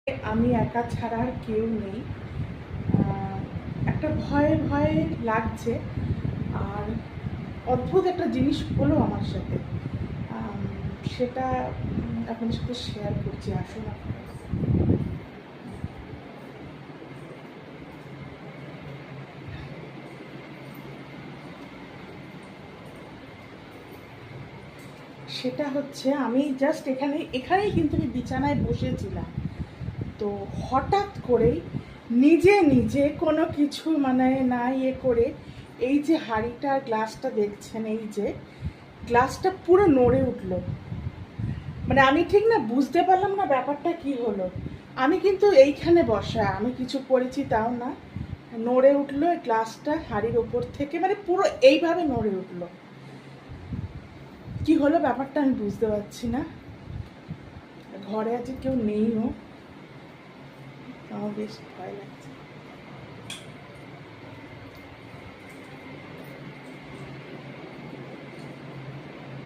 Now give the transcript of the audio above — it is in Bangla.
আমি একা ছাড়া আর কেউ নেই। একটা ভয়ে ভয়ে লাগছে। আর অদ্ভুত একটা জিনিস হলো আমার সাথে, সেটা আপনাদের সাথে শেয়ার করছি। আসুন আপনারা। সেটা হচ্ছে, আমি জাস্ট এখানেই কিন্তু আমি বিছানায় বসেছিলাম। তো হঠাৎ করেই নিজে নিজে কোনো কিছু মানে না ইয়ে করে, এই যে হাঁড়িটা গ্লাসটা দেখছেন, এই যে গ্লাসটা পুরো নড়ে উঠলো। মানে আমি ঠিক না বুঝতে পারলাম না ব্যাপারটা কি হলো। আমি কিন্তু এইখানে বসা, আমি কিছু করেছি তাও না। নড়ে উঠলো এই গ্লাসটা হাঁড়ির ওপর থেকে, মানে পুরো এইভাবে নড়ে উঠলো। কি হলো ব্যাপারটা আমি বুঝতে পারছি না। ঘরে আজকে কেউ নেইও, আমার বেশ ভয় লাগছে।